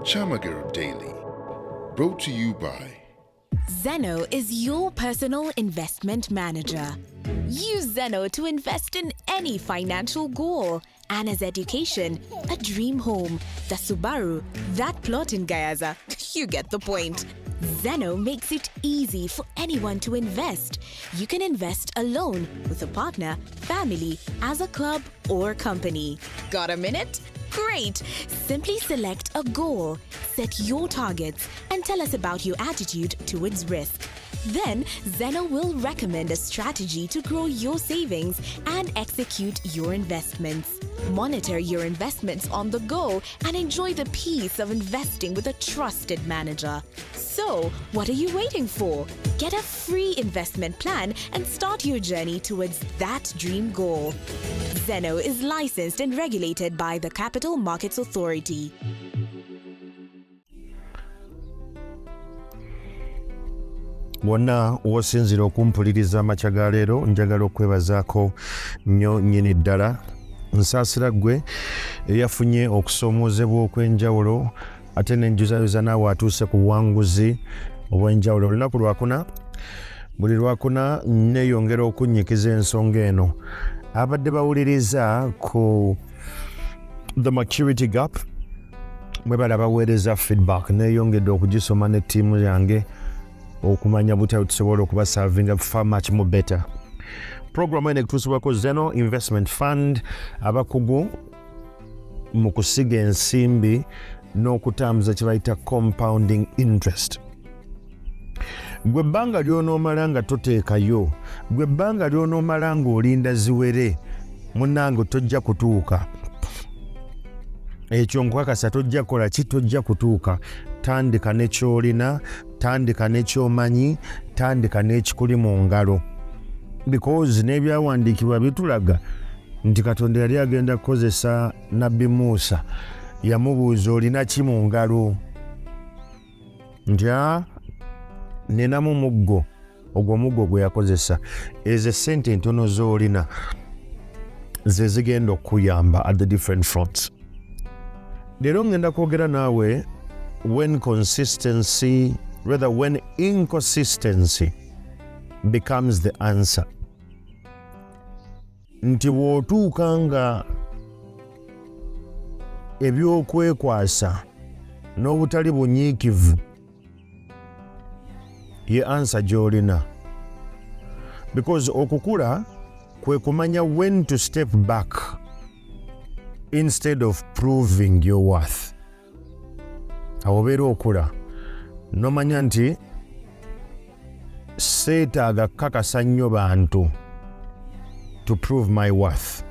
Kyamagero Daily. Brought to you by Zeno is your personal investment manager. Use Zeno to invest in any financial goal. Anna's education, a dream home, the Subaru, that plot in Gayaza. You get the point. Zeno makes it easy for anyone to invest. You can invest alone, with a partner, family, as a club or company. Got a minute? Great! Simply select a goal, set your targets, and tell us about your attitude towards risk. Then, Zeno will recommend a strategy to grow your savings and execute your investments. Monitor your investments on the go and enjoy the peace of investing with a trusted manager. So, what are you waiting for? Get a free investment plan and start your journey towards that dream goal. Zeno is licensed and regulated by the Capital Markets Authority. Wonna osinzira okumpuliriza amakya ga leero njagala okwebazaako nnyo nnyini ddala nsaasira ggwe eyafunye okusoomoozebwa okw'enjawulo ate n'enjuzayuza naawe atuuse ku buwanguzi obw'enjawulo. Olunaku lwakuna buli lwakuna neeyongera okunnyikiza ensonga eno. Abadde bawuliriza ku the maturity gap bwe bala baweereza feedback neeyongedde okugisoma ne ttiimu yange okumanya butya tusobola okubasalvinga far much more better. Programu eno ekutuusibwako Zeno Investment Fund, abakugu mu kusiga ensimbi n'okutambuza kye bayita compounding interest. Gwe ebbanga ly'onoomala nga toteekayo, gwe ebbanga ly'onoomala ng'olinda ziwere, munnange tojja kutuuka. Ekyo nkakasa tojja kukola ki, tojja kutuuka. Tandika ne ky'olina, tandika ne ky'omanyi, tandika n'ekikuli mu ngalo. Because n'ebyawandiikibwa bitulaga nti Katonda yali agenda kukozesa Nabbi Musa, yamubuuza olina ki mu ngalo? Nti nenamu muggo, ogwo muggo gwe yakozesa. Ezo essente entono z'olina ze zigenda okuyamba at the different fronts. Leero ngenda kwogera naawe when inconsistency becomes the answer. Nti bw'otuuka nga ebyokwekwasa n'obutali bunyiikivu ye answer gy'olina. Because okukula kwe kumanya when to step back instead of proving your worth. Awo obeera okula nomanya nti seetaaga kakasa nnyo bantu to prove my worth.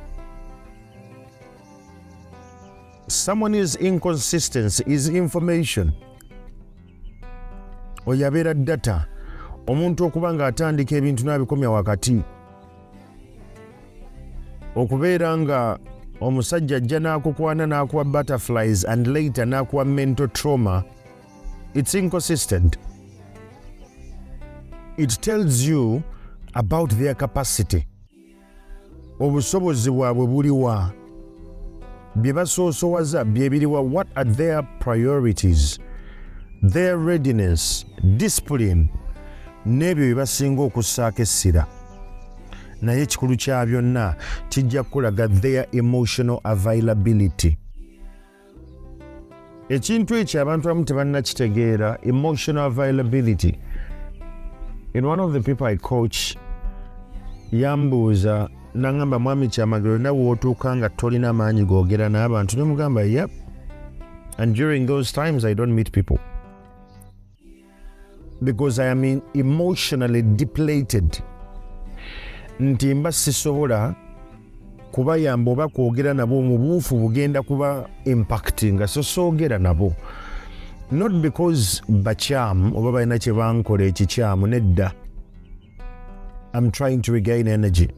Someone's inconsistency is information. Oyo abeera data. Omuntu okuba ng'atandika ebintu n'abikomya wakati. Okubeera nga omusajja ajja n'akukwana n'akuwa butterflies and later n'akuwa mental trauma. It's inconsistent. It tells you about their capacity. Obusobozi bwabwe buliwa. Bye basoosowaza bye biriwa. What are their priorities? Their readiness, discipline, n'ebyo bye basinga okussaako essira. Naye ekikulu kya byonna kijja kukulaga their emotional availability. Ekintu ekyo abantu abamu tebannakitegeera, emotional availability. In one of the people I coach, yambuuza n'angamba mwami Kyamagero nawe otuuka nga tolina maanyi googera n'abantu, ne mugamba yep. And during those times I don't meet people. Because I am emotionally depleted. Nti mba sisobola kubayamba oba kwogera nabo mu buufu bugenda kuba impacting, so soogera nabo. Not because bakyamu oba balina kye bankola ekikyamu, nedda. I'm trying to regain energy.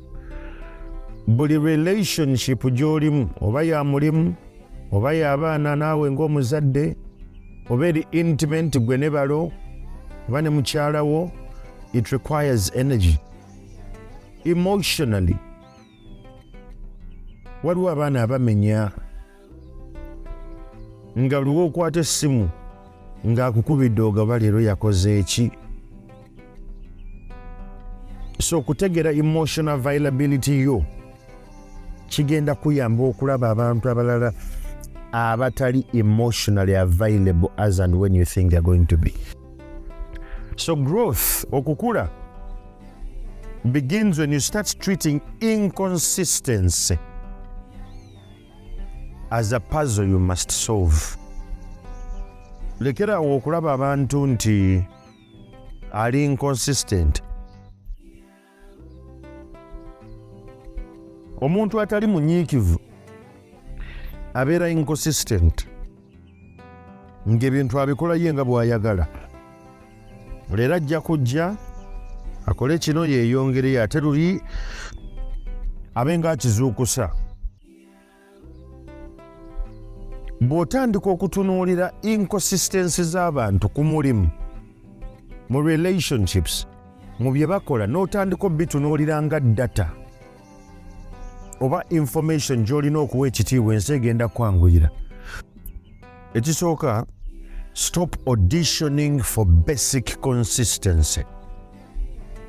Buli relationship gy'olimu, oba ya mulimu, oba y'abaana naawe ng'omuzadde, oba eri intimate gwe ne balo, oba ne mukyala wo, it requires energy. Emotionally. Waliwo abaana abamenya nga luwa okwata essimu ng'akukubidde ogaba leero yakoze eki. So kutegera emotional availability yo kigenda kuyamba okulaba abantu abalala abatali emotionally available as and when you think they're going to be. So growth, okukula, begins when you start treating inconsistency as a puzzle you must solve. Lekerawo okulaba abantu nti ali inconsistent. Omuntu atali munyiikivu abeera inconsistent ng'ebintu abikola ye nga bw'ayagala. Leero ajja kujja akole kino yeeyongereyo ate luli abe ng'akizuukusa. Bw'otandika okutunuulira inconsistency z'abantu ku mulimu, mu relationships, mu bye bakola, n'otandika obitunuulira nga data oba information gy'olina okuwa ekitiibwa, ensi egenda kwanguyira. Ekisooka, stop auditioning for basic consistency.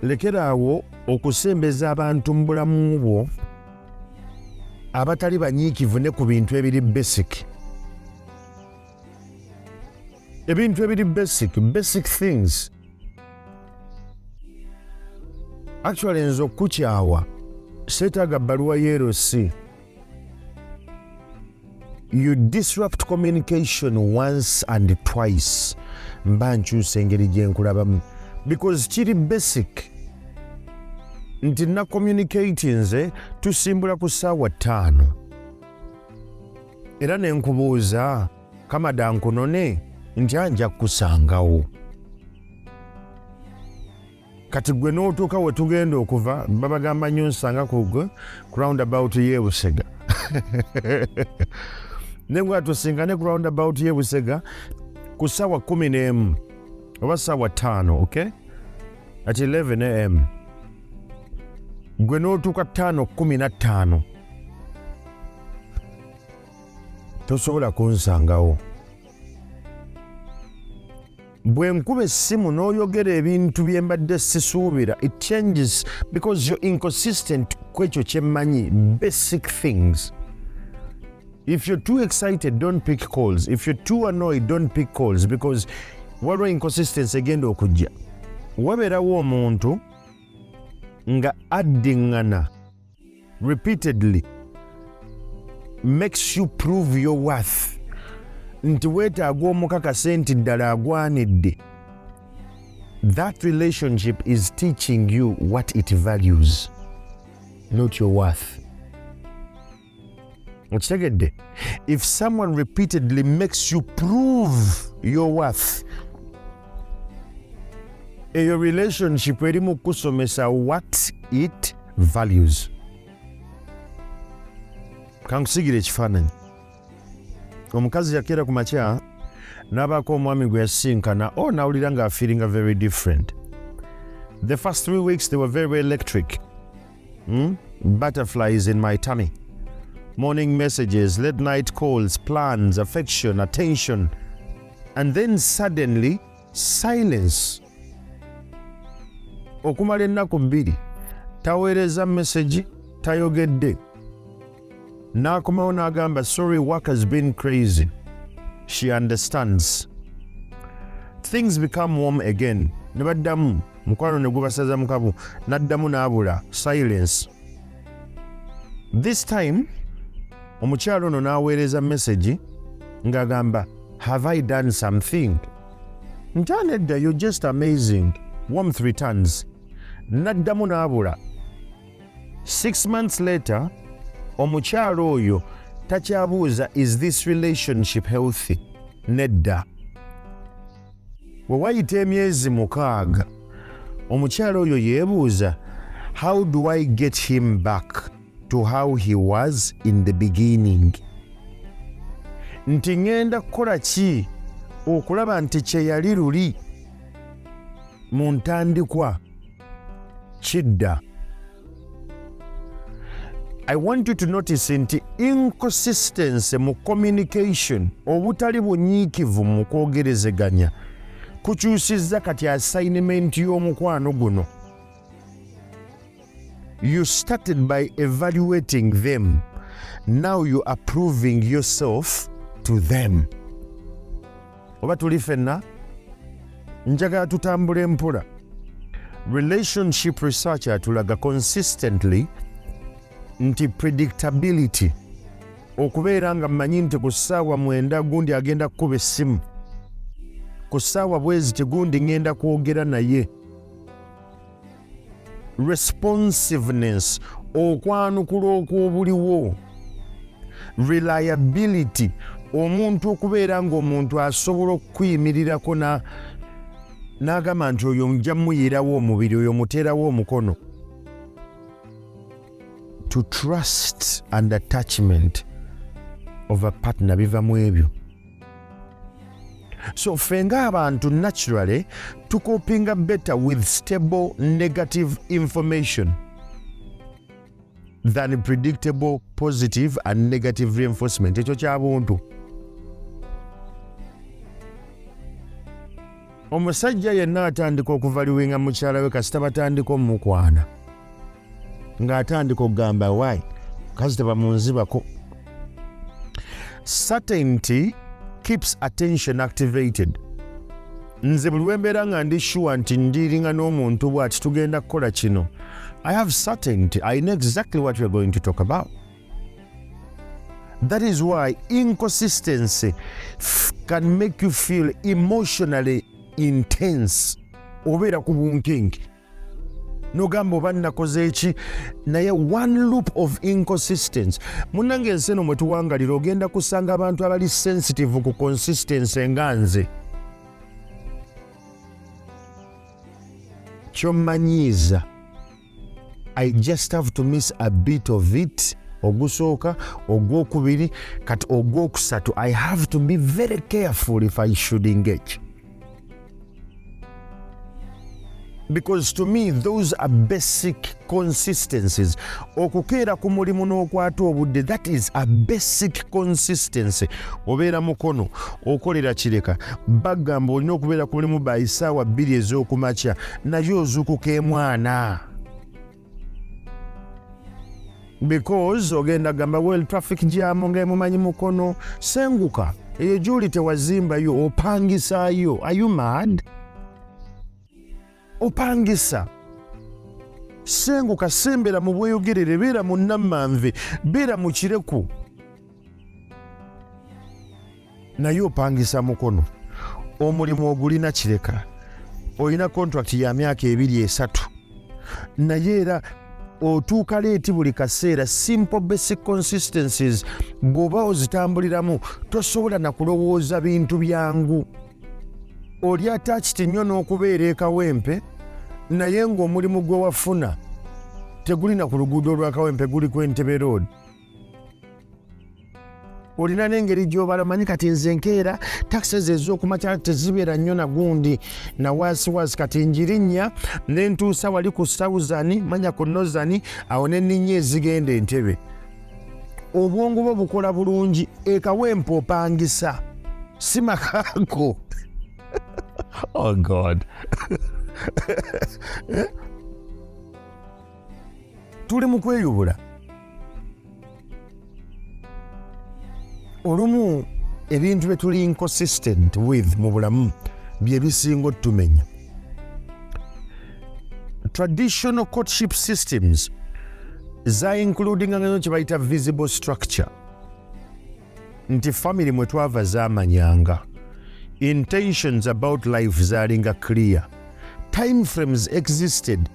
Lekeraawo okusembeza abantu mu bulamu bwo abatali banyiikivu ne ku bintu ebiri basic. Ebintu ebiri basic things. Actually nzo okukyawa seetaaga bbaluwa y'erosi. You disrupt communication once and twice. Mba nkyusa engeri gye nkulabamu because kiri basic nti na communicate nze tusimbula ku ssaawa 5 era ne nkubuuza kamada nkunone nti anja kusangawo. Kati gwe n'otuuka we tugenda okuva babagamba nnyo nsanga ku roundabout y'e Busega. Ne bwe tusingane ku roundabout y'e Busega ku ssaawa 11 oba ssaawa 5, okay? At 11 a.m. Gwe n'otuuka 5:15 tosobola kunsangawo. Bwe nkuba essimu n'oyogera ebintu bye mbadde sisuubira, it changes because you're inconsistent ku ekyo kye mmanyi, basic things. If you're too excited, don't pick calls. If you're too annoyed, don't pick calls because waliwo inconsistency egenda okujja. Wabeerawo omuntu nga addiŋŋana repeatedly makes you prove your worth. Nti weetaaga omukakase nti ddala agwanidde. That relationship is teaching you what it values, not your worth. Okitegedde? If someone repeatedly makes you prove your worth, eyo relationship erimu kusomesa what it values. Kankusigira ekifaananyi. Omukazi yakeera ku makya n'abaako omwami gwe yasisinkana, nawulira nga feeling very different. The first 3 weeks they were very electric. Butterflies in my tummy. Morning messages, late night calls, plans, affection, attention. And then suddenly, silence. Okumala ennaku 2 taweereza message, tayogedde. N'akomawo n'agamba, sorry, work has been crazy. She understands. Things become warm again. Ne baddamu, mukwano ne gubasaza mukabu, n'addamu n'abula, silence. This time, omukyalo ono n'aweereza message ng'agamba, have I done something? Ntanedda, you're just amazing. Warmth returns. N'addamu n'abula. 6 months later, omukyalo oyo takyabuuza is this relationship healthy? Nedda. Bwe wayita emyezi 6, omukyalo oyo yeebuuza how do I get him back to how he was in the beginning? Nti ngenda kukola ki okulaba nti kye yali luli mu ntandikwa kidda. I want you to notice nti inconsistency mu communication, obutali bunyiikivu mu kwogerezeganya kukyusizza kati assignment y'omukwano guno. You started by evaluating them. Now you are proving yourself to them. Oba tuli fenna? Njagala tutambule mpola. Relationship research atulaga consistently nti predictability, okubeera nga mmanyi nti ku ssaawa 9 gundi agenda kukuba essimu, ku ssaawa bwezi gundi ngenda kwogera naye. Responsiveness, okwanukula okw'obuliwo. Reliability, omuntu okubeera ng'omuntu asobola okuyimirirako n'agamba nti oyo nja muyirawo omubiri, oyo muteerawo omukono. To trust and attachment of a partner biva mu ebyo. So ffe ng'abantu naturally tukopinga better with stable negative information than predictable positive and negative reinforcement. Ekyo kya buntu. Omusajja yenna atandika okuvaluwinga mukyala we kasita batandika omukwana, ng'atandika okugamba why kazi tebamunzibako. Certainty keeps attention activated. Nze buli wembeera nga ndi sure nti ndiringa n'omuntu bw'ati tugenda kukola kino, I have certainty. I know exactly what we're going to talk about. That is why inconsistency can make you feel emotionally intense. Obeera ku bunkenke nogamba oba nakoze eki, naye one loop of inconsistency. Munnange ensi eno mwe tuwangalira ogenda kusanga abantu abali sensitive ku consistency nga nze. Kyommanyiiza, I just have to miss a bit of it. Ogusooka, ogwokubiri, kati ogwokusatu. I have to be very careful if I should engage. Because to me, those are basic consistencies. Okukeera ku mulimu n'okwata obudde, that is a basic consistency. Obeera mukono, okolera kireka, bagamba olina okubeera ku mulimu by ssaawa 2 ez'okumakya, naye ozuukuka mwana. Because ogenda gamba well traffic jam ng'emumanyi mukono, senguka eyo gy'oli tewazimbayo, opangisaayo. Are you mad? Opangisa. Senguka, sembera mu bweyogerere, beera mu nammanve, beera mu kireku. Naye opangisa mukono. Omulimu ogulina kireka. Olina contract ya myaka 2-3. Naye era otuuka leeti buli kaseera. Simple basic consistencies bw'oba ozitambuliramu tosobola na kulowooza bintu byangu. Oli attached nnyo n'okubeera ekawempe, naye ng'omulimu gwe wafuna tegulina ku luguudo lwa kawempe, guli ku Entebbe Road. Olina n'engeri gy'obala, manyi kati nze nkeera taxes ez'okumakya tezibeera nnyo na gundi na waasiwaasi, kati njirinnya ne ntuusa wali ku Southern, manya ku Northern, awo ne nninnya ezigenda Entebbe. Obwongo bwo bukola bulungi, ekawempe opangisa, si makaako. Oh God. Tuli mu kweyubula. Olumu ebintu bye tuli inconsistent with mu bulamu bye bisinga otumenya. Traditional courtship systems za including nga kye bayita visible structure. Nti family mwe twava zaamanyanga. Intentions about life zaalinga clear. Time frames existed.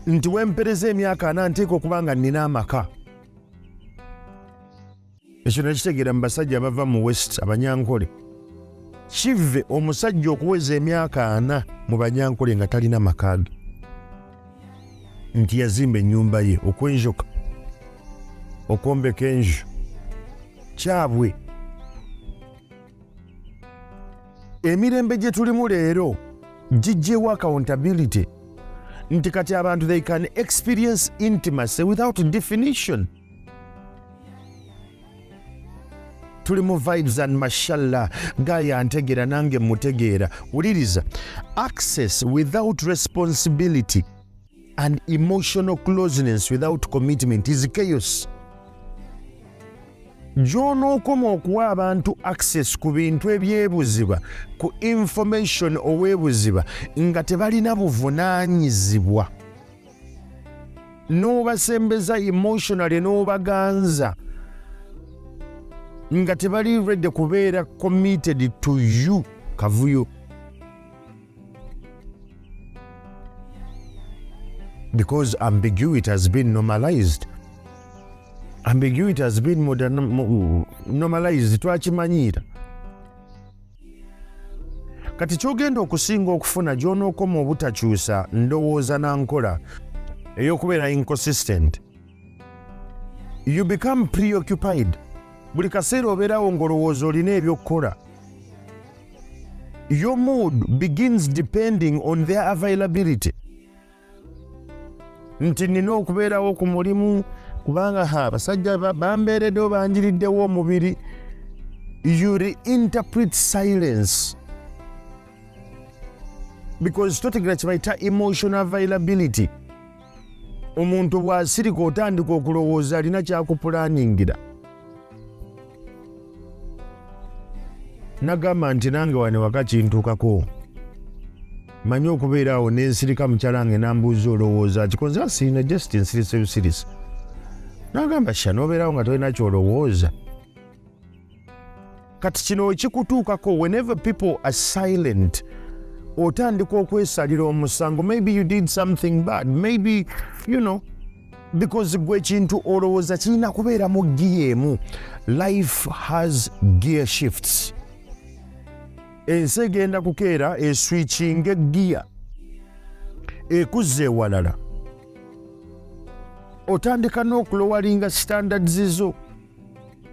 Nti wempereza emyaka 4 nteeka okuba nga nnina amaka. Ekyo nakitegeera mu basajja abava mu West, Abanyankole. Kive omusajja okuweza emyaka 4 mu Banyankole nga talina maka ge. Nti yazimba ennyumba ye okwenjoka, okwombeka enju, kyabwe. Emirembe gye tulimu leero gijjeewo accountability. nti kati abantu they can experience intimacy without definition. Tuli mu vibes and mashallah gaya antegeera nange mutegeera. Wuliriza, access without responsibility and emotional closeness without commitment is chaos. Gy'onookoma okuwa abantu access ku bintu ebyebuzibwa, ku information oweebuzibwa nga tebalina buvunaanyizibwa, n'obasembeza emotionally n'obaganza nga tebali ready kubeera committed to you, kavuyo. Because ambiguity has been normalized. Ambiguity has been normalized, twakimanyira. Kati kyogenda okusinga okufuna gy'onookoma obutakyusa ndowooza na nkola ey'okubeera inconsistent. You become preoccupied. Buli kaseera obeerawo ng'olowooza olina eby'okukola. Your mood begins depending on their availability. Nti nina okubeerawo ku mulimu kubanga abasajja bambeereddewo banjiriddewo omubiri. You reinterpret silence because totegeera kye bayita emotional availability. Omuntu bw'asirika otandika okulowooza alina kyakupulaningira. Nagamba nti nange wane waka kintuukako. Manyi okubeeraawo n'ensirika mukyala wange n'ambuuza olowooza kikonze sirina just nsirisa busirisa. Nagamba sha n'obeerawo nga tolina kyolowooza. Kati kino ekikutuukako, whenever people are silent, otandika okwesalira omusango. Maybe you did something bad, maybe, because gwe kintu olowooza kirina kubeera mu gear emu. Life has gear shifts. Ensi egenda kukeera eswitchinga egiya ekuzza ewalala. Otandika n'okulowalinga standards zo.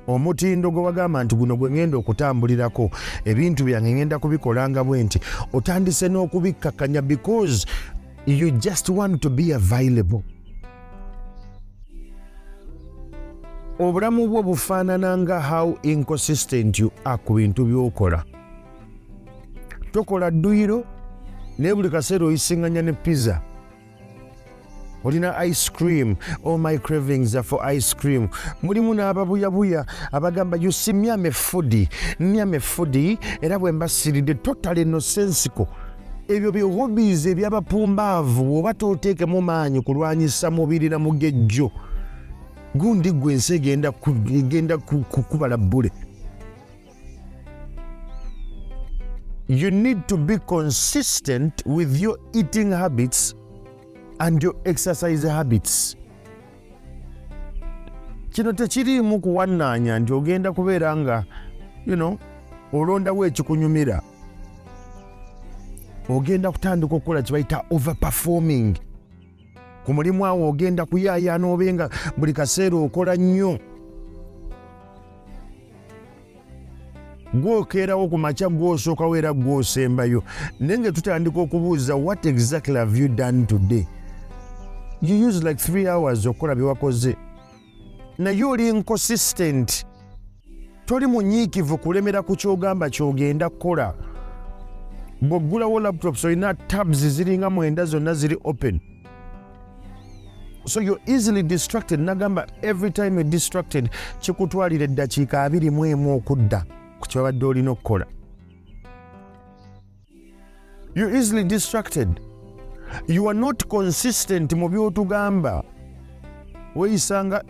Omutindo gwe wagamba nti guno gwe ngenda okutambulirako, ebintu byange ngenda kubikolanga bwe nti, otandise n'okubikkakkanya because you just want to be available. Obulamu bwo bufaanana nga how inconsistent you are ku bintu by'okola. Tokola dduyiro naye buli kaseera oyisinganya ne pizza. Olina ice cream. All my cravings are for ice cream. Mulimu n'ababuyabuya abagamba you see me am a foodie era bwe mbasiridde totally nonsensical. Ebyo bye hobbies ebyabapumbaavu oba tooteekemu maanyi kulwanyisa mubiri na mugejjo. Gundi gwe ensi egenda kukubala bbule. You need to be consistent with your eating habits and your exercise habits. Kino tekiriimu kuwannaanya nti ogenda kubeera nga olondawo ekikunyumira. Ogenda kutandika okukola kye bayita overperforming. Ku mulimu awo ogenda kuyaayaana obenga buli kaseera okola nnyo. Gwokeerawo ku makya gwosookawo era gwosembayo. Naye nga tutandika okubuuza what exactly have you done today? You use like 3 hours okukola bye wakoze. Naye oli inconsistent. Toli munyiikivu kulemera ku kyogamba kyogenda kukola. Bw'oggulawo laptops olina tabs ziringa 9 zonna ziri open. So you're easily distracted. Nagamba every time you're distracted kikutwalira eddakiika 21 okudda ku kyobadde olina okukola. You're easily distracted. You are not consistent mu by'otugamba. Weeyisanga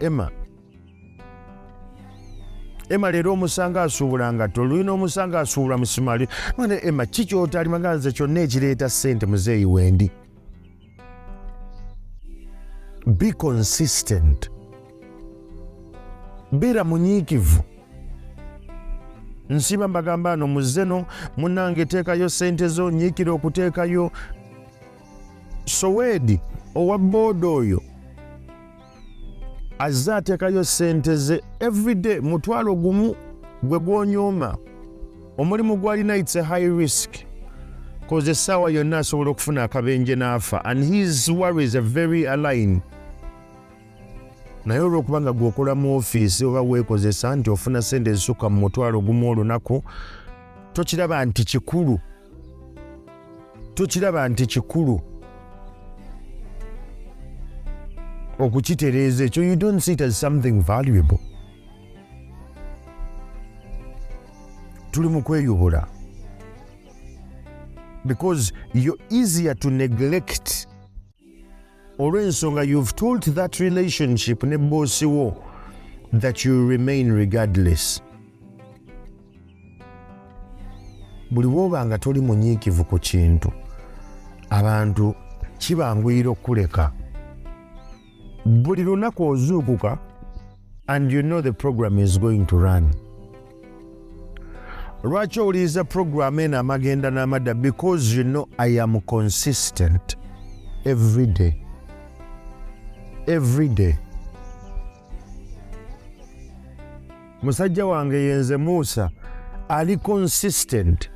Emma leero omusanga asuubula ngatto, olulina omusanga asuubula musimaali. None Emma kiki otali maganze kyonna ekireeta ssente muzeeyi wendi. Be consistent. Beera munyiikivu. Nsiba mbagamba ano muzeno munnange teekayo ssente zo, nyiikira okuteekayo. Soweedi owa booda oyo azze ateekayo ssente ze everyday mutwalo gumu gwe gwonyooma. Omulimu gw'alina it's a high risk. Because essaawa yonna asobola okufuna akabenje n'afa, and his worries are very aligned. Naye olw'okuba nga gw'okola mu ofiisi oba weekozesa nti ofuna ssente ezisukka mu mutwalo gumu olunaku, tokiraba nti kikulu. Tokiraba nti kikulu okukitereeza ekyo. You don't see it as something valuable. Tuli mu kweyubula. Because you're easier to neglect. Olw'ensonga you've told that relationship ne bossi wo that you remain regardless. Buli bw'oba nga toli munyiikivu ku kintu, abantu kibanguyira okuleka. Buli lunaku ozuukuka and you know the program is going to run. Lwaki owuliriza program eno amagenda n'amadda? Because you know I am consistent every day. Every day. Musajja wange yenze Musa ali consistent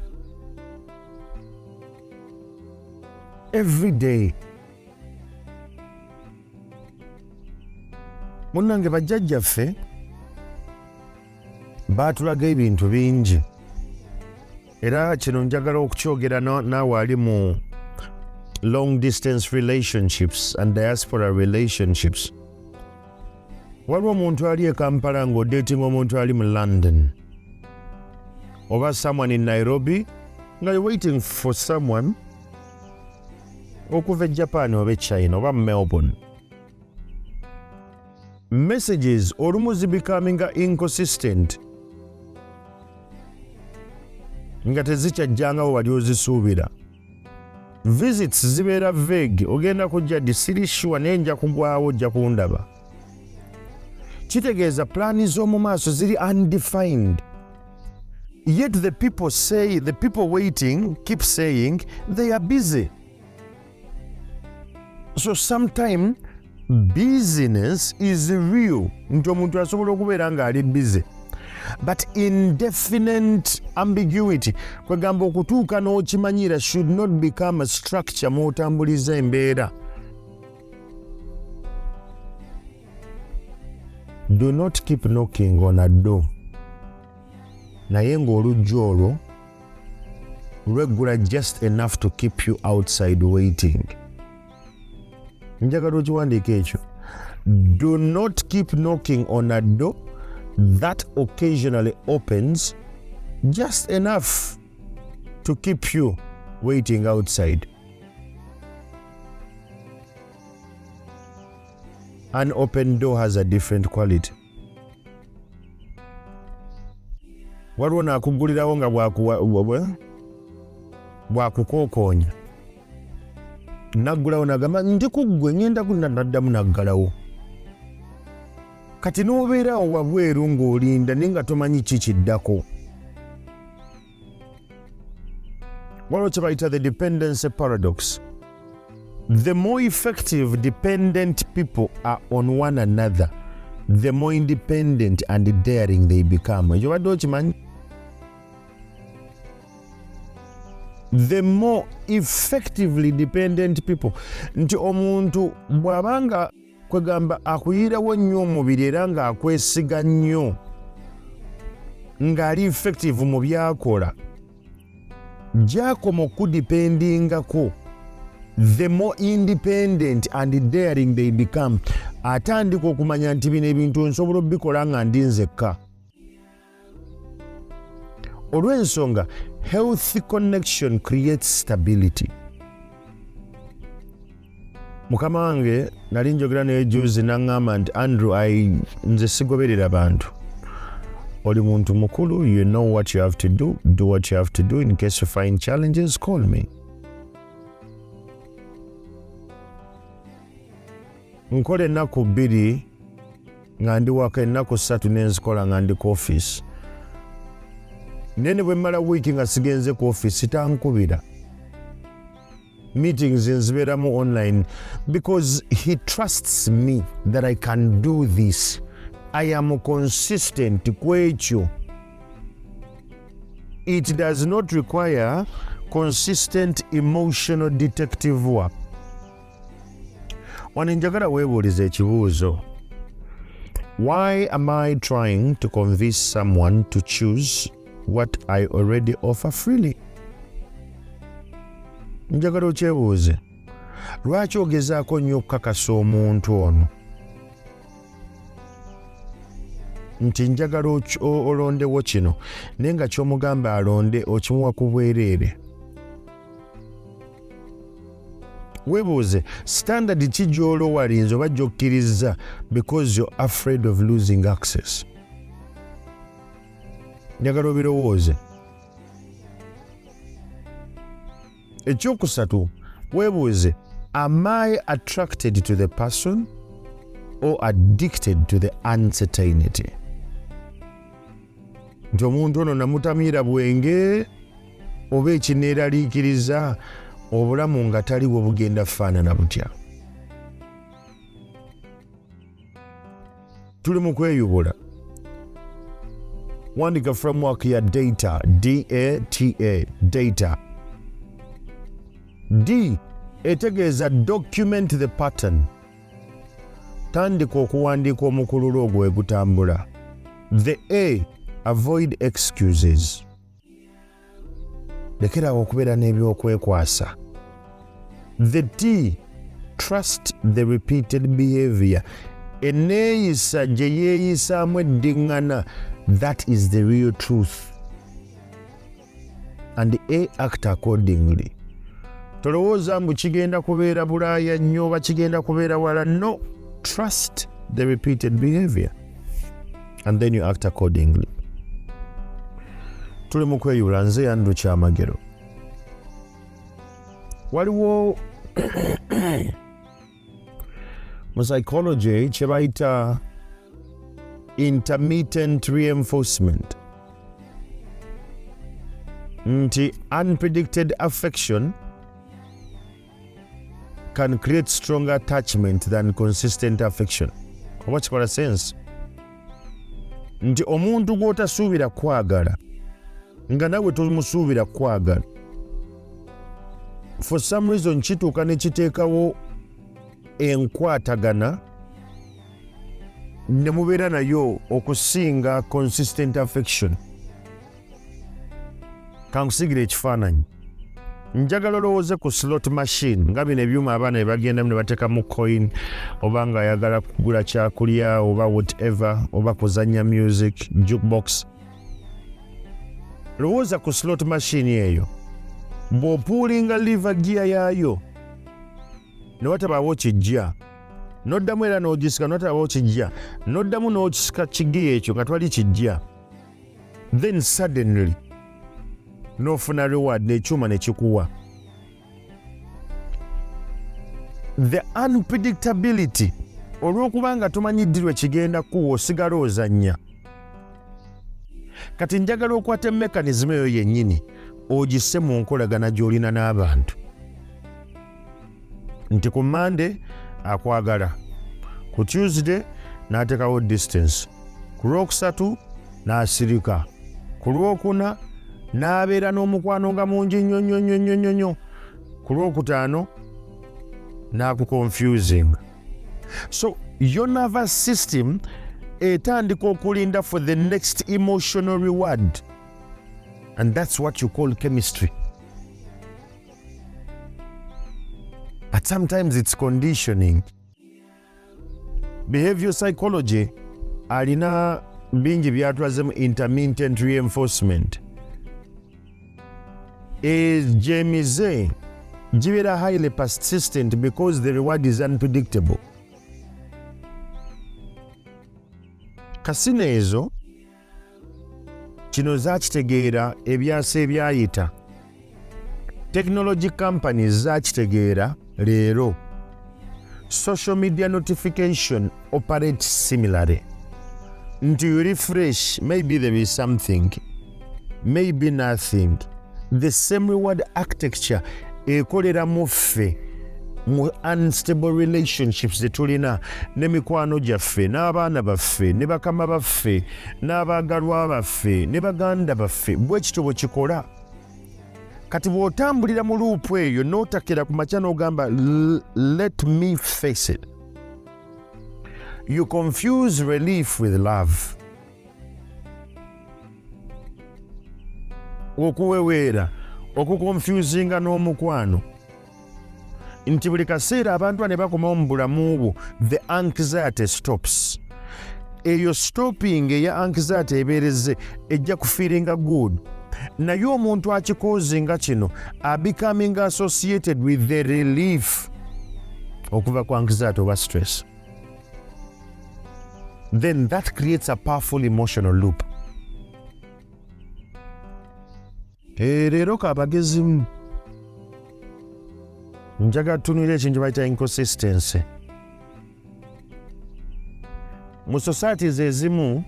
every day. Munnange bajjajjaffe baatulaga ebintu bingi, era kino njagala okukyogera naawe ali mu long distance relationships and diaspora relationships. Waliwo omuntu ali e Kampala ng'odating omuntu ali mu London, oba someone in Nairobi nga you're waiting for someone okuva e Japan oba e China oba Melbourne. Messages olumu becoming inconsistent, nga tezikyajjangawo wali ozisuubira. Visits zibeera vague, ogenda kujja ddi siri sure naye nja kugwawo ojja kundaba. Kitegeeza plaani z'omu maaso ziri undefined. Yet the people waiting keep saying they are busy. So sometimes busyness is real. Nti omuntu asobola okubeera nga ali busy. But indefinite ambiguity, kwegamba okutuuka n'okimanyira, should not become a structure mw'otambuliza embeera. Do not keep knocking on a door. Naye ng'oluggi olwo lweggula just enough to keep you outside waiting. Njagala okiwandiika ekyo. Do not keep knocking on a door that occasionally opens just enough to keep you waiting outside. An open door has a different quality. Waliwo naakugulirawo nga bwakukookonya, naggulawo nagamba ndi kuggwe ngenda naddamu naggalawo. Kati n'obeerawo wabweru ng'olinda naye nga tomanyi kikiddako. Waliwo kye bayita the dependency paradox. The more effective dependent people are on one another, the more independent and daring they become. Ekyo badde okimanyi? The more effectively dependent people, nti omuntu bw'abanga kwegamba akuyirawo nnyo omubiri era ng'akwesiga nnyo, ng'ali effective mu by'akola, gy'akoma okudipendingako, the more independent and daring they become. Atandika okumanya nti bino ebintu nsobola obikola nga ndi nzekka. Olw'ensonga, healthy connection creates stability. Mukama wange nali njogera naye juzi n'aŋŋamba nti Andrew, nze sigoberera bantu. Oli muntu mukulu, you know what you have to do what you have to do. In case you find challenges, call me. Nkola ennaku 2 nga ndi waka, ennaku 3 nenzikola nga ndi ku office. Nene bwe mmala wiiki nga sigenze ku office tankubira. Meetings nzibeeramu online because he trusts me that I can do this. I am consistent ku ekyo. It does not require consistent emotional detective work. Wano njagala weebuuliza ekibuuzo. Why am I trying to convince someone to choose what I already offer freely? Njagala okyebuuze. Lwaki ogezaako nnyo okukakasa omuntu ono nti njagala olondewo kino naye nga ky'omugamba alonde okimuwa ku bwereere? Weebuuze, standard ki gy'olowalinze oba gy'okkiriza because you're afraid of losing access? Njagala obirowooze. Ekyokusatu, weebuuze, am I attracted to the person or addicted to the uncertainty? Nti omuntu ono namutamiira bwenge oba ekineeraliikiriza obulamu nga taliwo bugenda faanana butya? Tuli mu kweyubula. Wandika framework ya data, D-A-T-A, data. D, etegeeza document the pattern. Tandika okuwandiika omukululo ogwo egutambula. The A, avoid excuses. Lekerawo okubeera n'ebyokwekwasa. The T, trust the repeated behavior. Eneeyisa gye yeeyisaamu eddiŋŋana, that is the real truth. And A, act accordingly. Tolowooza mbu kigenda kubeera Bulaaya nnyo oba kigenda kubeera wala. No, trust the repeated behavior and then you act accordingly. Tuli mu kweyula. Nze Yandu Kyamagero. Waliwo mu psychology kye bayita intermittent reinforcement. Nti unpredicted affection can create stronger attachment than consistent affection. Oba kikola sense? Nti omuntu gw'otasuubira kwagala nga nawe tomusuubira kwagala, for some reason kituuka ne kiteekawo enkwatagana ne mubeera nayo okusinga consistent affection. Kankusigira ekifaananyi. Njagala olowooze ku slot machine nga bino ebyuma abaana bagenda ne bateekamu coin oba nga ayagala kugula kyakulya oba whatever oba kuzannya music, jukebox. Lowooza ku slot machine eyo bw'opuulinga liver gear yaayo ne watabaawo kijja, n'oddamu era n'ogisika n'otabaawo kijja, n'oddamu n'okisika kigiya ekyo nga twali kijja, then suddenly n'ofuna reward n'ekyuma ne kikuwa. The unpredictability, olw'okuba nga tomanyi ddi lwe kigenda kuwa osigala ozannya. Kati njagala okwata mekanizmu eyo yennyini ogisse mu nkolagana gy'olina n'abantu. Nti ku Monday akwagala, ku Tuesday n'ateekawo distance, ku Lwokusatu n'asirika, ku Lwokuna n'abeera n'omukwano nga mungi nnyo, ku Lwokutaano n'akuconfusing. So your nervous system etandika okulinda for the next emotional reward, and that's what you call chemistry. But sometimes it's conditioning. Behavioural psychology alina bingi byatwazemu intermittent reinforcement. Gyemize gibeera highly persistent because the reward is unpredictable. Kasina ezo kino zaakitegeera ebyasa ebyayita. Technology companies zaakitegeera leero. Social media notification operates similarly. Nti you refresh, maybe there is something, maybe nothing. The same reward architecture ekolera mu ffe mu unstable relationships zetulina n'emikwano gyaffe n'abaana baffe ne bakama baffe n'abaagalwa baffe ne baganda baffe. Bwe kityo bwe kikola. kati bw'otambulira mu luupu eyo n'otakira ku makya n'ogamba let me face it, you confuse relief with love. Okuweweera okukonfusinga n'omukwano nti buli kaseera abantu ne bakomawo mu bulamu bwo the anxiety stops. Eyo stopping eya anxiety ebeereze ejja kufiiringa good, naye omuntu akikozinga kino becoming associated with the relief okuva ku anxiety oba stress, then that creates a powerful emotional loop. Leero kabagezi njaga tunulira ekintu bayita inconsistency. Mu societies ezimu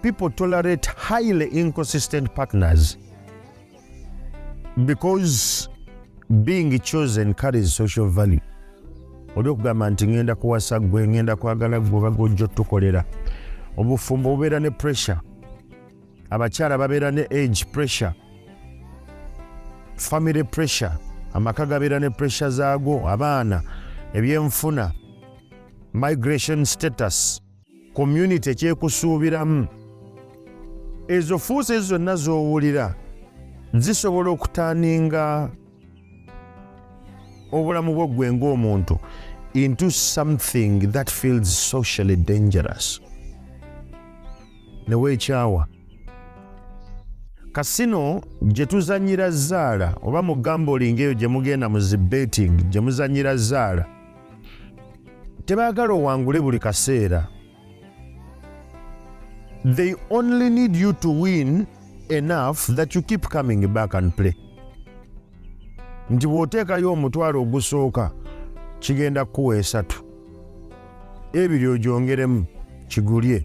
people tolerate highly inconsistent partners because being chosen carries social value. Oli okugamba nti ngenda kuwasa gwe, ngenda kwagala gwe oba gw'ojja otukolera. Obufumbo bubeera ne pressure, abakyala babeera ne age pressure, family pressure, amaka gabeera ne pressure zaago, abaana, ebyenfuna, migration status, community ekyekusuubiramu. Ezo fuusa ezo zonna z'owulira zisobola okutaaninga obulamu bwo gwe ng'omuntu into something that feels socially dangerous. Ne weekyawa kasino gye tuzannyira zzaala oba mu gambling eyo gye mugenda mu zi betting gye muzannyira zzaala, tebaagala owangule buli kaseera. They only need you to win enough that you keep coming back and play. Nti bw'oteekayo omutwalo ogusooka kigenda kuwa 3, ebiri ogyongeremu kigulye,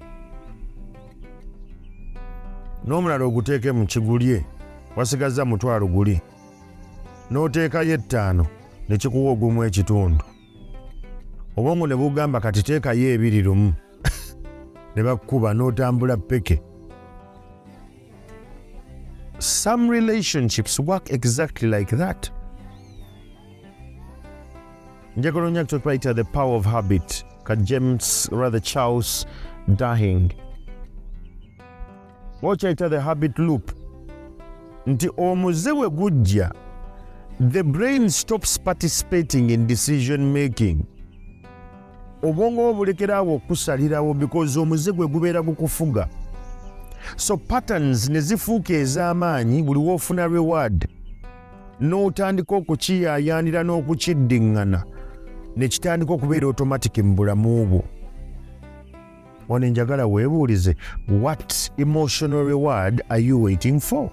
n'omulala oguteekemu kigulye, wasigaza mutwalo guli, n'oteekayo 5 ne kikuwa ogumu ekitundu. Obwongo ne bugamba kati teekayo 2 lumu ne bakuba n'otambula peke. Some relationships work exactly like that. Njagala kutupaita the power of habit ka Charles Duhigg. Wokyaita the habit loop nti omuze we gujja the brain stops participating in decision making. Obwongo obulekerawo okusalirawo because omuze gwe gubeera gukufuga. So patterns ne zifuuka ez'amaanyi buli woofuna reward n'otandika okukiyaayaanira n'okukiddiŋŋana ne kitandika okubeera automatic mu bulamu bwo. Wano njagala weebuulize, what emotional reward are you waiting for?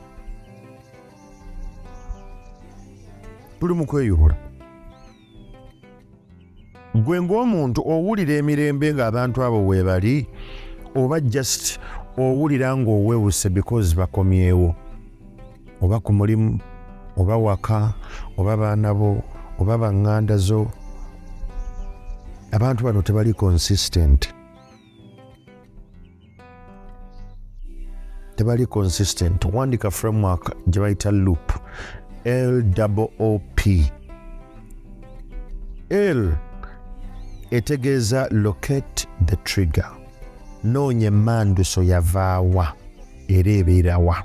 Tuli mu kweyubula. Gwe ng'omuntu owulira emirembe ng'abantu abo weebali oba just owulira ng'oweewuse because bakomyewo, oba ku mulimu, oba waka, oba baana bo, oba baŋŋanda zo. Abantu bano tebali consistent. Tebali consistent. Wandika framework gye bayita loop. LOOP. L etegeeza locate the trigger. Noonya emmanduso yavaawa era ebeerawa.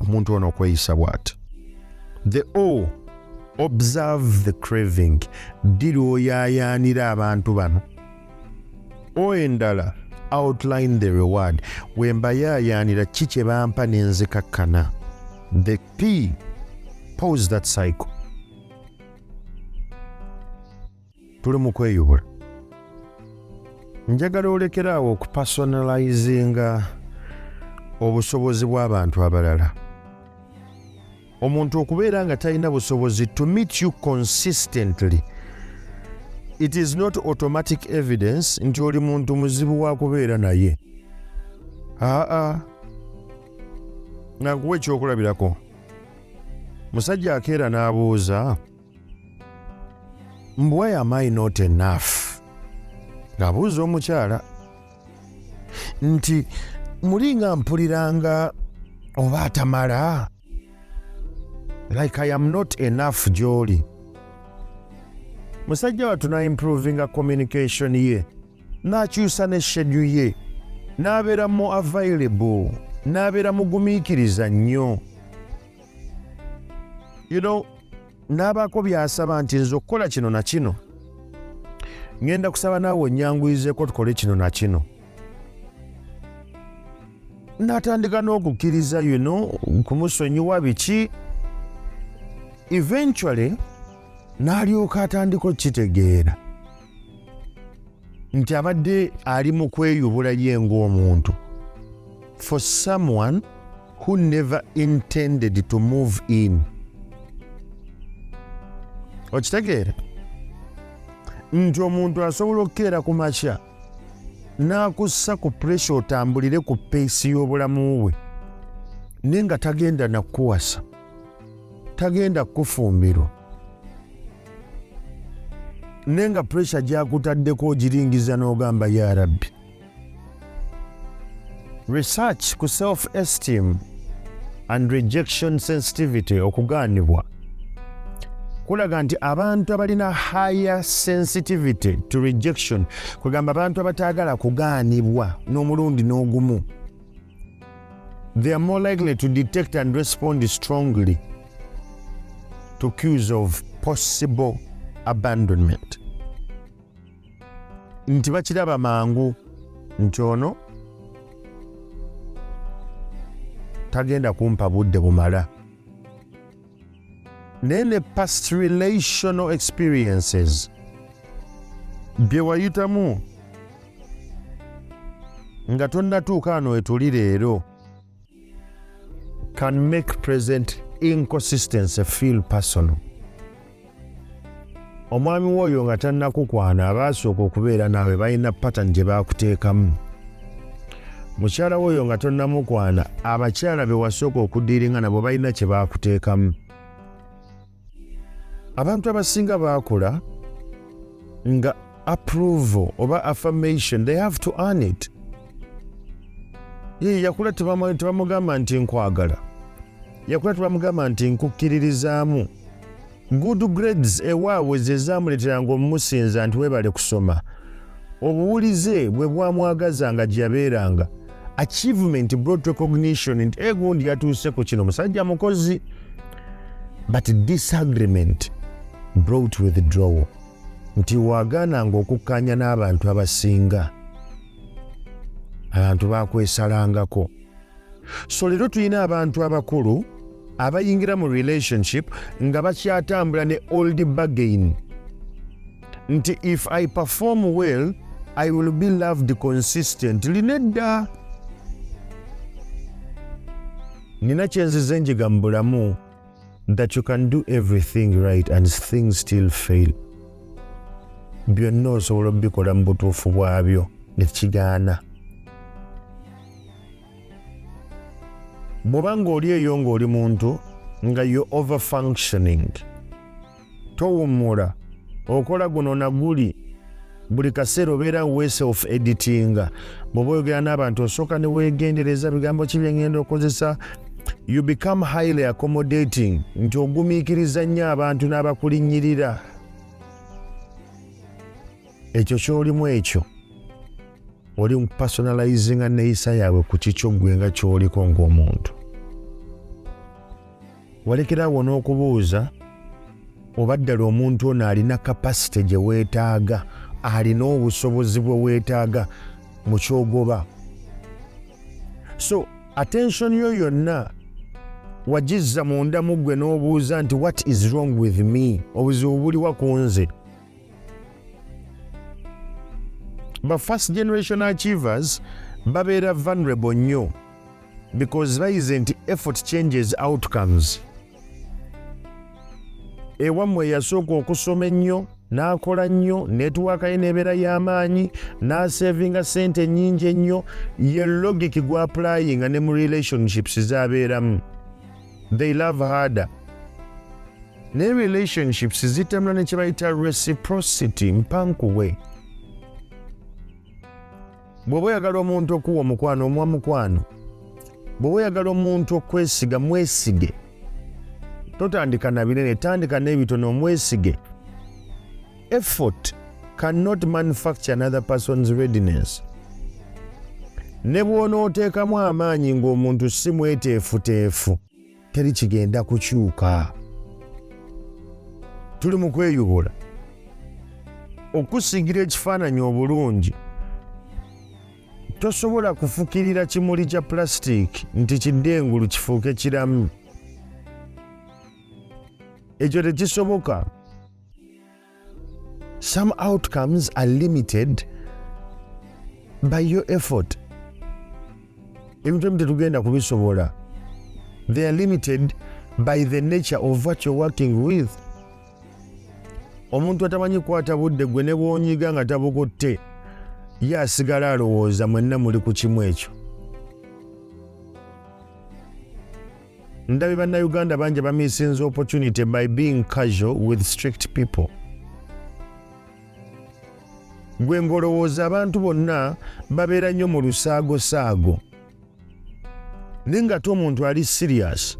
Omuntu ono okweyisa bw'ati. The O, observe the craving. Diri oyaayaanira abantu bano. O endala, outline the reward. We mbayaayaanira ki kye bampa ne nzikakkana. The P, pause that cycle. Tuli mu kweyubula. Njagala olekeraawo okupersonalizinga obusobozi bw'abantu abalala. Omuntu okubeera nga talina busobozi to meet you consistently, it is not automatic evidence nti oli muntu muzibu wa kubeera naye. Nakuwa ekyokulabirako. Musajja akeera n'abuuza, why am I not enough? Ng'abuuza omukyala nti mulinga mpuliranga oba atamala. like I am not enough gy'oli. Musajja wattu na improvinga communication ye, n'akyusa ne schedule ye, n'abeera more available, n'abeera mugumiikiriza nnyo. You know, n'abaako by'asaba nti nze okukola kino na kino, ngenda kusaba naawe onnyanguyizeeko tukole kino na kino. N'atandika n'okukkiriza kumusonyiwa biki. Eventually n'alyoka atandika okitegeera nti abadde ali mu kweyubula ye ng'omuntu for someone who never intended to move in. Okitegeera nti omuntu asobola okukeera ku makya n'akussa ku pressure otambulire ku peesi y'obulamu bwe naye nga tagenda nakuwasa, tagenda kufumbirwa, naye nga pressure gy'akutaddeko ogiringiza n'ogamba ya Rabbi. Research ku self-esteem and rejection sensitivity, okugaanibwa, kulaga nti abantu abalina higher sensitivity to rejection, kugamba abantu abataagala kugaanibwa n'omulundi n'ogumu, they are more likely to detect and respond strongly to cues of possible abandonment. Nti bakiraba mangu nti ono tagenda kumpa budde bumala. Naye ne past relational experiences bye wayitamu nga tonnatuuka wano wetuli leero can make present inconsistency feel personal. Omwami w'oyo nga tannakukwana abaasooka okubeera naawe balina pattern gye baakuteekamu. Mukyala w'oyo nga tonnamukwana abakyala be wasooka okudiiringa nabo balina kye baakuteekamu. Abantu abasinga baakula nga approval oba affirmation, they have to earn it. Ye yakula tebamugamba nti nkwagala, yakula tebamugamba nti nkukkiririzaamu. Good grades ewaabwe ze zaamuleeteranga omumusinza nti weebale kusoma. Obuwulize bwe bwamwagazanga gye yabeeranga. Achievement brought recognition nti egundi yatuuse ku kino, musajja mukozi. But disagreement brought withdrawal. Nti waagaananga okukkaanya n'abantu abasinga. Abantu baakwesalangako. So leero tulina abantu abakulu abayingira mu relationship nga bakyatambula ne old bargain. Nti if I perform well, I will be loved consistently. Nedda. Nina kyenzize njiga mu bulamu that you can do everything right and things still fail. Byonna osobola obikola mu butuufu bwabyo ne kigaana. Bw'oba ng'oli eyo ng'oli muntu nga yo overfunctioning, towummula, okola guno na guli, buli kaseera obeera self editinga. Bw'oba oyogera n'abantu osooka ne weegendereza bigambo ki bye ngenda okozesa. You become highly accommodating, nti ogumiikiriza nnyo abantu n'abakulinnyirira. Ekyo ky'olimu ekyo oli personalizinga neeyisa yaabwe ku kikyo ggwe nga ky'oliko ng'omuntu. Walekerawo n'okubuuza oba ddala omuntu ono alina kapasite gye weetaaga, alina obusobozi bwe weetaaga mu kyogoba. So attention yo yonna wagizza munda mu ggwe n'obuuza nti what is wrong with me, obuzibu buliwa ku nze. Ba first generation achievers babeera vulnerable nnyo because bayize nti effort changes outcomes. Ewammwe yasooka okusoma ennyo, n'akola nnyo, netiwaaka ye n'ebeera y'amaanyi, n'asevinga ssente nnyingi ennyo, ye logic gwa applyinga ne mu relationships z'abeeramu. They love harder. Ne relationships zitemula ne kye bayita reciprocity, mpankuwe. Bw'oba oyagala omuntu okuwa omukwano, omuwa mukwano. Bw'oba oyagala omuntu okwesiga, mwesige. totandika na binene, tandika n'ebitono, omwesige. Effort cannot manufacture another person's readiness. Ne bw'onooteekamu amaanyi ng'omuntu si mweteefuteefu, teri kigenda kukyuka. Tuli mu kweyubula. Okusigira ekifaananyi obulungi, tosobola kufukirira kimuli kya plastic nti kiddengulu kifuuke kiramu. Ekyo tekisoboka. Some outcomes are limited by your effort. Ebintu ebimu tetugenda kubisobola. They are limited by the nature of what you're working with. Omuntu atamanyi kwata budde gwe ne bw'onyiga nga tabukutte, ye asigala alowooza mwenna muli ku kimu ekyo. Ndabye bannayuganda bangi bamisinze opportunity by being casual with strict people. Gwe ng'olowooza abantu bonna babeera nnyo mu lusaagosaago. Naye ng'ate omuntu ali serious.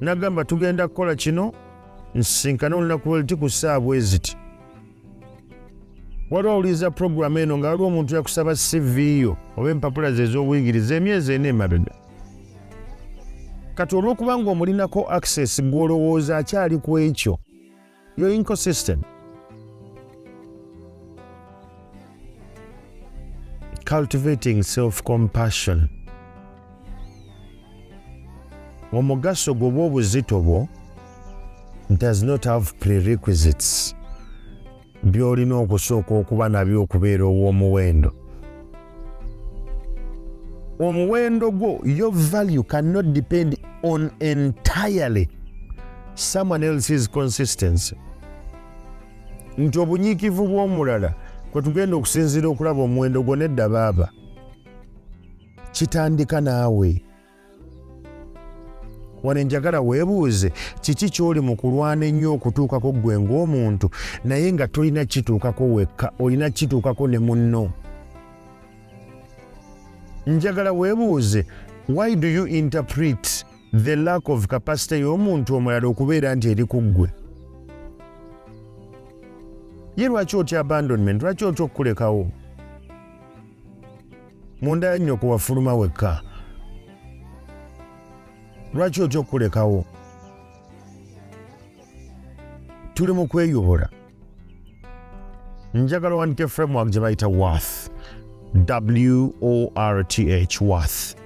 N'agamba tugenda kukola kino, nsisinkana olunaku lwe luti ku ssaawa bwe ziti. Waliwo awuliriza puroguramu eno nga waliwo omuntu yakusaba CV yo oba empapula ze ez'obuyigiriza emyezi ena emabega. Kati olw'okuba ng'omulinako access gw'olowooza akyali ku ekyo, you're inconsistent. Cultivating self-compassion. Omugaso gwo bw'obuzito bwo does not have prerequisites. By'olina okusooka okuba nabyo okubeera ow'omuwendo. Omuwendo gwo, your value cannot depend on entirely someone else's consistency. Nti obunyiikivu bw'omulala kwe tugenda okusinziira okulaba omuwendo gwo nedda baaba. Kitandika naawe. Wano njagala weebuuze kiki ky'oli mu kulwana ennyo okutuukako ggwe ng'omuntu naye nga tolina kituukako wekka, olina kituukako ne munno. Njagala weebuuze, why do you interpret the lack of capacity y'omuntu omulala okubeera nti eri ku ggwe? Ye lwaki otya abandonment? Lwaki otya okukulekawo? Munda ya nnyoko wafuluma wekka. Lwaki otya okukulekawo? Tuli mu kweyubula. Njagala wandike framework gye bayita worth. W-O-R-T-H, worth.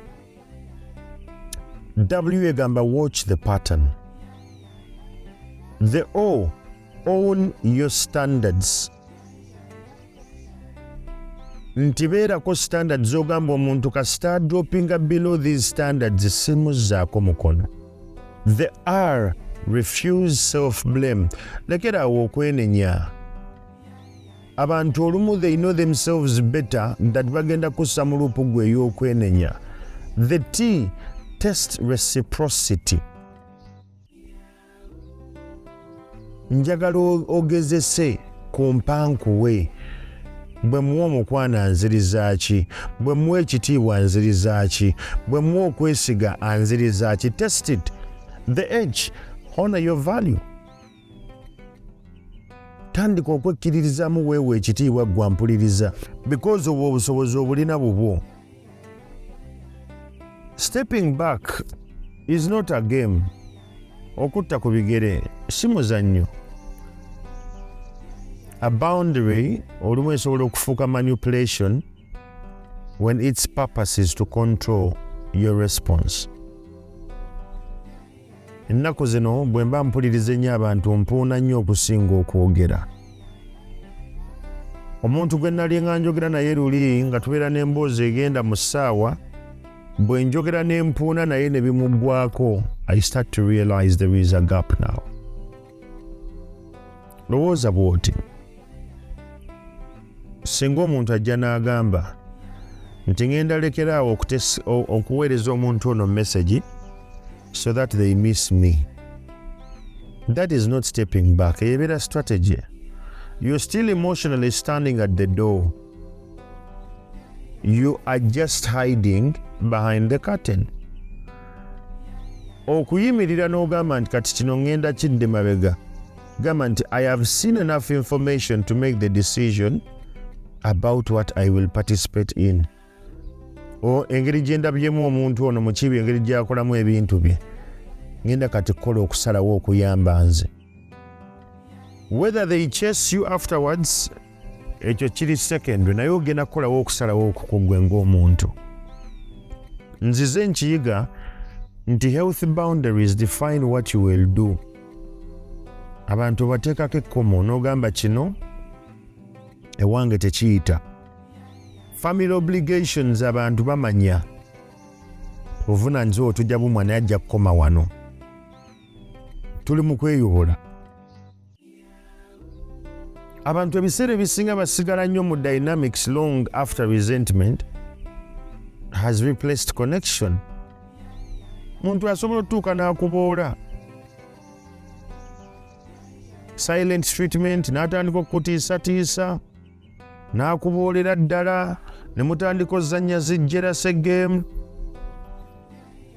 W egamba watch the pattern. The O, own your standards. Nti beerako standards ogamba omuntu kasita droppinga below these standards simuzzaako mukono. The R, refuse self-blame. Lekerawo okwenenya. Abantu olumu they know themselves better that bagenda kussa mu lupu gwe ey'okwenenya. The T, test reciprocity. Njagala ogezese ku mpankuwe. Bwe muwa omukwano anziriza ki? Bwe muwa ekitiibwa anziriza ki? Bwe muwa okwesiga anziriza ki? Test it. The H, honor your value. Tandika okwekkiririzaamu weewe ekitiibwa gwa mpuliriza because obwo obusobozi obulina bubwo. Stepping back is not a game. Okutta ku bigere si muzannyo. A boundary olumu esobola okufuuka manipulation when its purpose is to control your response. Ennaku zino bwe mba mpuliriza ennyo abantu mpuuna nnyo okusinga okwogera. Omuntu gwe nali nga njogera naye luli nga tubeera n'emboozi egenda mu ssaawa, bwe njogera ne mpuuna naye ne bimuggwaako, I start to realize there is a gap now. Lowooza bw'oti. Singa omuntu ajja n'agamba nti ngenda lekeraawo okuweereza omuntu ono message so that they miss me. That is not stepping back. Ebeera strategy. You're still emotionally standing at the door. You are just hiding behind the curtain. okuyimirira n'ogamba nti kati kino ŋŋenda kidde mabega, gamba nti I have seen enough information to make the decision about what I will participate in. Engeri gye ndabyemu omuntu ono mu kibi, engeri gy'akolamu ebintu bye, ngenda kati kukola okusalawo okuyamba nze. Whether they chase you afterwards, ekyo kiri secondary, naye ogenda kukolawo okusalawo okukugwe ng'omuntu. Nzize nkiyiga nti healthy boundaries define what you will do. Abantu bateekako ekkomo n'ogamba kino ewange tekiyita. Family obligations abantu bamanya. Ovunaanyizibwa otujja bumwa naye ajja kukoma wano. Tuli mu kweyobola. Abantu ebiseera ebisinga basigala nnyo mu dynamics long after resentment has replaced connection. Muntu asobola otuuka n'akuboola. Silent treatment, n'atandika okutiisatiisa, n'akuboolera ddala, ne mutandika ozannya zijjerase game.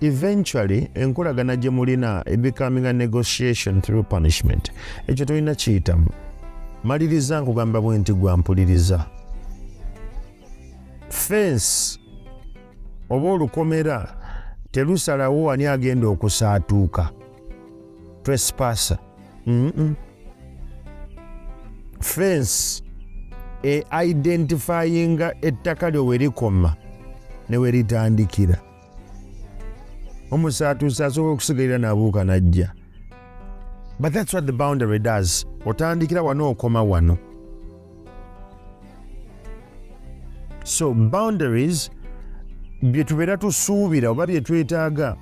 Eventually, enkolagana gye mulina becoming a negotiation through punishment. Ekyo tolina kiyitamu. Maliriza nkugamba bwe nti gwampuliriza. Fence oba olukomera telusalawo ani agenda okusaatuuka. Trespasser. Fence identifyinga ettaka lyo we likoma ne we litandikira. Omusaatuusa asobola okusigalira n'abuuka n'ajja. But that's what the boundary does. Otandikira wano okoma wano. So boundaries bye tubeera tusuubira oba bye twetaaga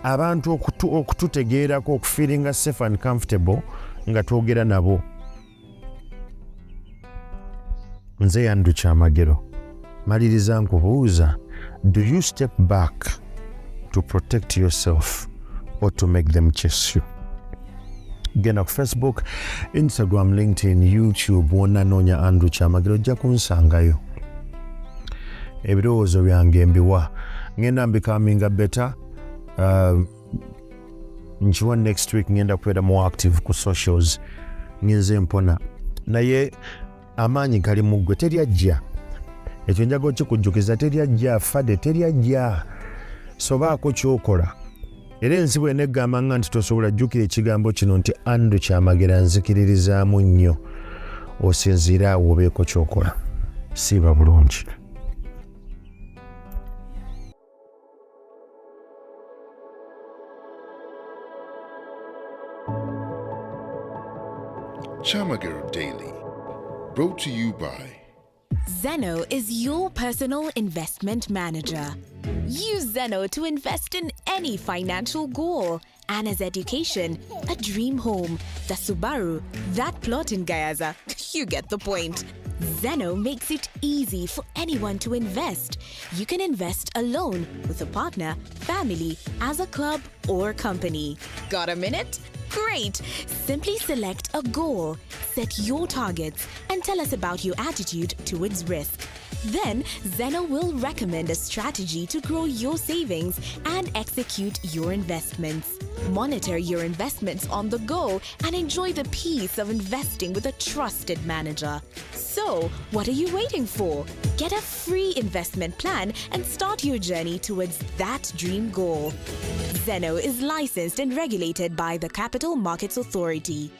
abantu okututegeerako, okufeelinga safe and comfortable nga twogera nabo. Nze Yandu Kyamagero, maliriza nkubuuza, do you step back to protect yourself or to make them chase you? Genda ku Facebook, Instagram, LinkedIn, YouTube, wonna noonya Andrew Kyamagero ojja kunsangayo. Ebirowoozo byange mbiwa. Ngenda mbikaminga better. Nkiwa next week ngenda kubeera more active ku socials. Ngenze mpona. Naye amaanyi gali mu ggwe, teryajja. Ekyo njagala okikujjukiza, teryajja, fade teryajja. Sobaako ky'okola. Era ensi bw'eneggamba nga nti tosobola jjukira ekigambo kino nti Andrew Kyamagero nzikiririzaamu nnyo. Osinziira awo obeeko ky'okola. Siiba bulungi. Kyamagero Daily, brought to you by Zeno is your personal investment manager. Use Zeno to invest in any financial goal. Anna's education, a dream home, the Subaru, that plot in Gayaza. You get the point. Zeno makes it easy for anyone to invest. You can invest alone, with a partner, family, as a club or company. Got a minute? Great! Simply select a goal, set your targets, and tell us about your attitude towards risk. Then, Zeno will recommend a strategy to grow your savings and execute your investments. Monitor your investments on the go and enjoy the peace of investing with a trusted manager. So, what are you waiting for? Get a free investment plan and start your journey towards that dream goal. Zeno is licensed and regulated by the Capital Markets Authority.